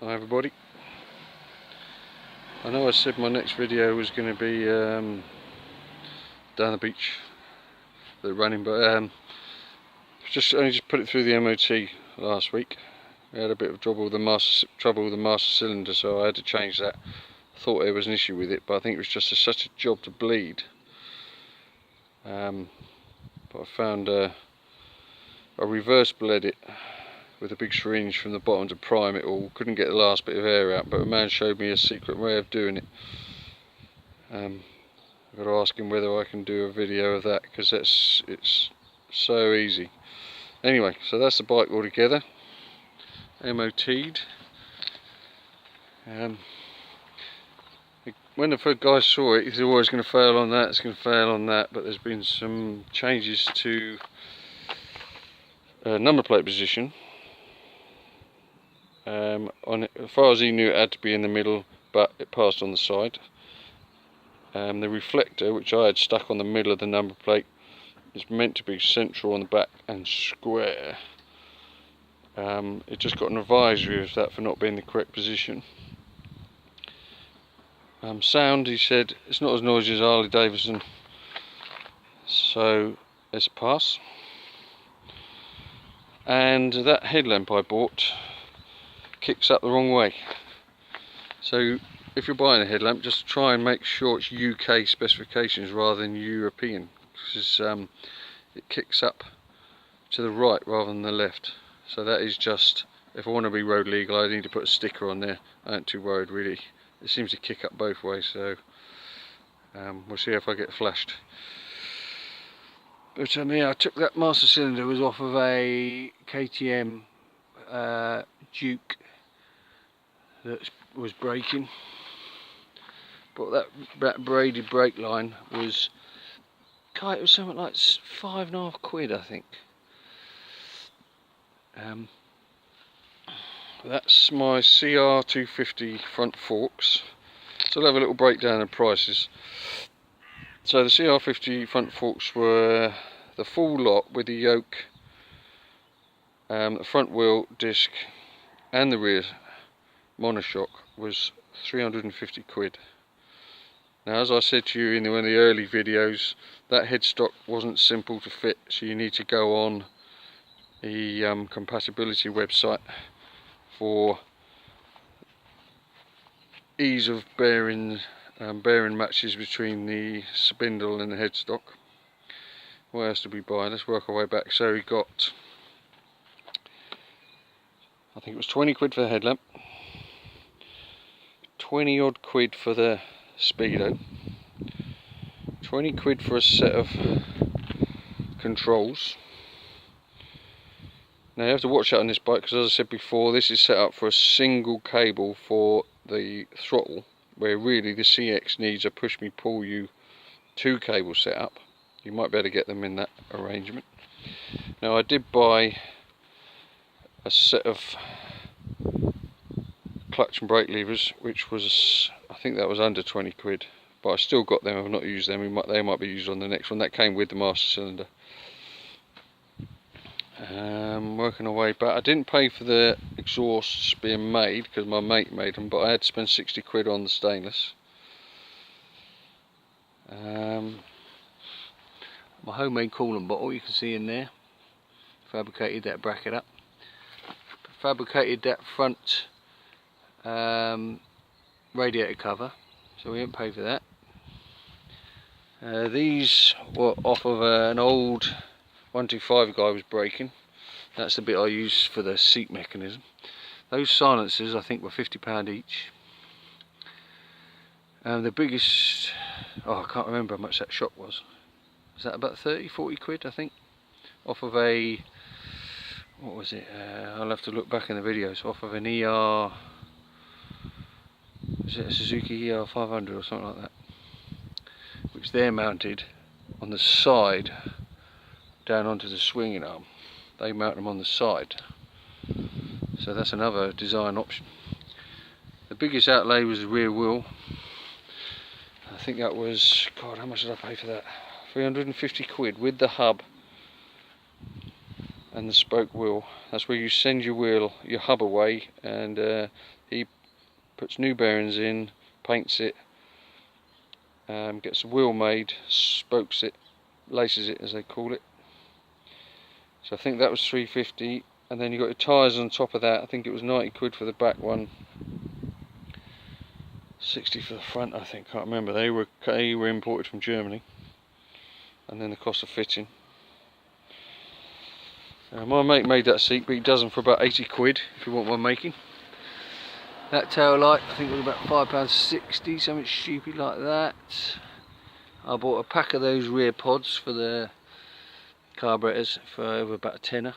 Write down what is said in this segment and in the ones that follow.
Hi everybody. I know I said my next video was going to be down the beach, the running, but only just put it through the MOT last week. We had a bit of trouble with the master cylinder, so I had to change that. I thought there was an issue with it, but I think it was just such a job to bleed. But I found I reverse bled it with a big syringe from the bottom to prime it all. Couldn't get the last bit of air out, but a man showed me a secret way of doing it. I've got to ask him whether I can do a video of that, because it's so easy. Anyway, so that's the bike all together, MOT'd. When the first guy saw it, he said, "Oh, it's going to fail on that, it's going to fail on that," but there's been some changes to number plate position. On it, as far as he knew, it had to be in the middle, but it passed on the side. The reflector, which I had stuck on the middle of the number plate, is meant to be central on the back and square. It just got an advisory of that for not being the correct position. Sound, he said, it's not as noisy as Harley Davidson, so it's a pass. And that headlamp I bought kicks up the wrong way, so if you're buying a headlamp, just try and make sure it's UK specifications rather than European, because it kicks up to the right rather than the left. So that is just, if I want to be road legal, I need to put a sticker on there. I ain't too worried really. It seems to kick up both ways, so we'll see if I get flashed. But yeah, I took that master cylinder, it was off of a KTM Duke that was braking, but that braided brake line was, it was something like £5.50 I think. That's my CR250 front forks. So I'll have a little breakdown of prices. So the CR50 front forks were the full lot with the yoke, the front wheel disc and the rear monoshock was £350. Now, as I said to you in one of the early videos, that headstock wasn't simple to fit, so you need to go on the compatibility website for ease of bearing matches between the spindle and the headstock. What else did we buy? Let's work our way back. So we got, I think it was 20 quid for the headlamp, 20 odd quid for the speedo, 20 quid for a set of controls. Now you have to watch out on this bike, because as I said before, this is set up for a single cable for the throttle, where really the CX needs a push me pull you 2 cable setup. You might be able to get them in that arrangement. Now I did buy a set of clutch and brake levers, which was, I think that was under 20 quid, but I still got them. I've not used them. They might be used on the next one. That came with the master cylinder. Working our way back, I didn't pay for the exhausts being made because my mate made them, but I had to spend 60 quid on the stainless. My homemade coolant bottle, you can see in there, fabricated that bracket up, fabricated that front radiator cover, so we didn't pay for that. These were off of an old 125 guy was braking. That's the bit I used for the seat mechanism. Those silencers I think were £50 each. The biggest, I can't remember how much that shock was. Was that about 30-40 quid I think? Off of a, what was it? I'll have to look back in the videos. Off of an ER, is it a Suzuki ER500 or something like that? Which they're mounted on the side down onto the swinging arm. They mount them on the side, so that's another design option. The biggest outlay was the rear wheel. I think that was, God, how much did I pay for that? 350 quid with the hub and the spoke wheel. That's where you send your hub away, and the he puts new bearings in, paints it, gets the wheel made, spokes it, laces it as they call it. So I think that was £350, and then you got your tyres on top of that. I think it was 90 quid for the back one, 60 for the front, I think, can't remember. They were imported from Germany, and then the cost of fitting. My mate made that seat, but he does them for about 80 quid if you want one making. That tail light, I think it was about £5.60, something stupid like that. I bought a pack of those rear pods for the carburetors for over about a tenner.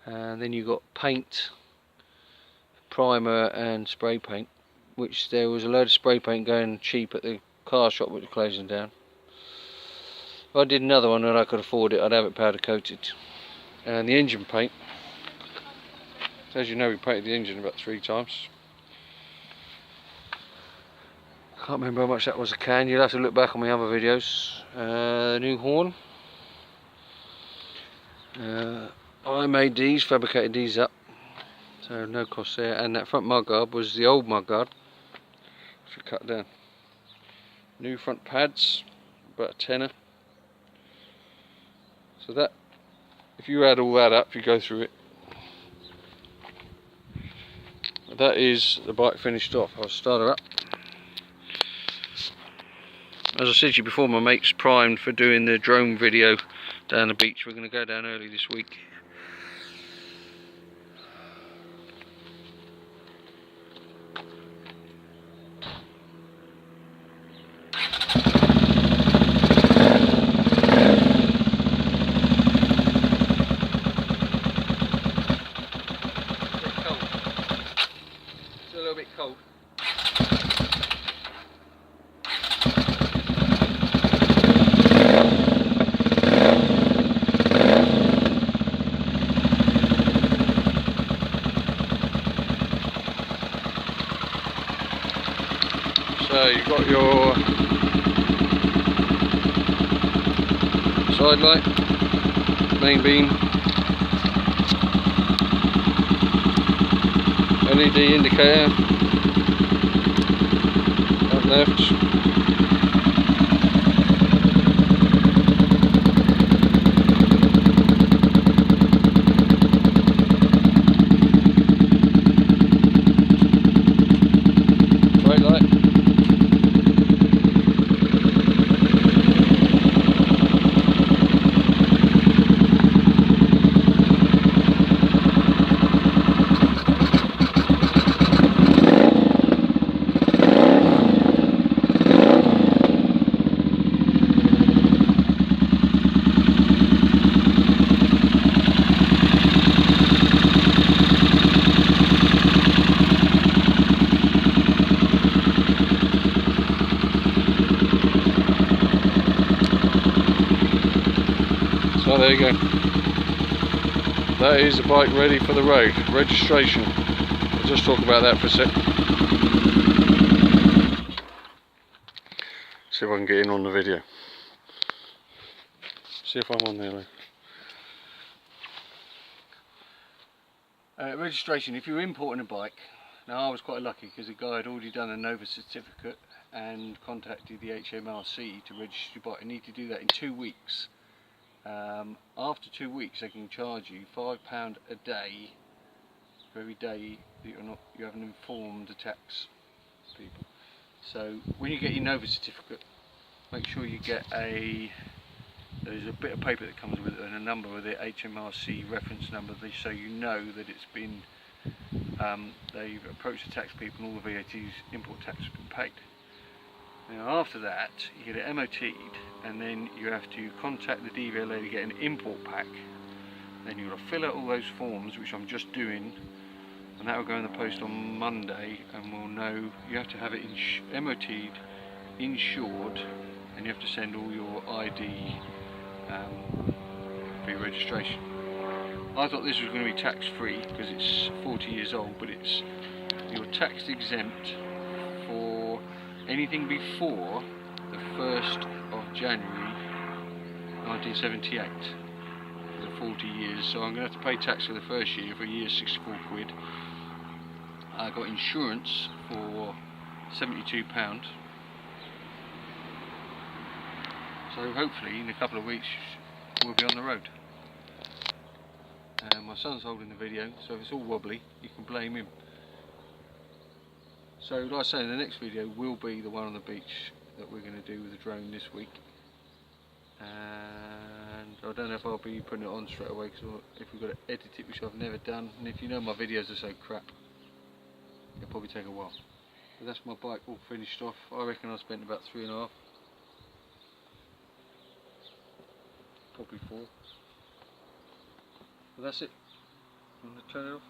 And then you got paint, primer and spray paint, which there was a load of spray paint going cheap at the car shop which was closing down. If I did another one and I could afford it, I'd have it powder coated. And the engine paint, so as you know, we painted the engine about 3 times. Can't remember how much that was a can. You'll have to look back on my other videos. New horn. I made these, fabricated these up, so no cost there. And that front mudguard was the old mudguard, which we cut down. New front pads, about a tenner. So that, if you add all that up, if you go through it, that is the bike finished off. I'll start her up. As I said to you before, my mate's primed for doing the drone video down the beach. We're going to go down early this week. It's a little bit cold. So you've got your side light, main beam, LED indicator, up left, right light. So there you go. That is the bike ready for the road. Registration. I'll just talk about that for a sec. See if I can get in on the video. See if I'm on there. Registration. If you're importing a bike, now I was quite lucky because the guy had already done a Nova certificate and contacted the HMRC to register your bike. You need to do that in 2 weeks. After 2 weeks they can charge you £5 a day for every day that you haven't informed the tax people. So when you get your Nova certificate, make sure you get there's a bit of paper that comes with it and a number with it, HMRC reference number, so you know that it's been they've approached the tax people and all the VAT's import tax has been paid. Now after that you get it MOT'd, and then you have to contact the DVLA to get an import pack. Then you've got to fill out all those forms, which I'm just doing, and that will go in the post on Monday, and we'll know. You have to have it MOT'd, insured, and you have to send all your ID for your registration. I thought this was going to be tax free because it's 40 years old, but you're tax exempt for anything before the 1st of January 1978 for the 40 years. So I'm going to have to pay tax for the first year, for a year 64 quid, I got insurance for £72, so hopefully in a couple of weeks we'll be on the road. My son's holding the video, so if it's all wobbly you can blame him. So like I say, the next video will be the one on the beach that we're going to do with the drone this week, and I don't know if I'll be putting it on straight away, because if we've got to edit it, which I've never done, and if you know my videos are so crap, it'll probably take a while. But that's my bike all finished off. I reckon I spent about 3.5, probably 4. But that's it. I'm going to turn it off.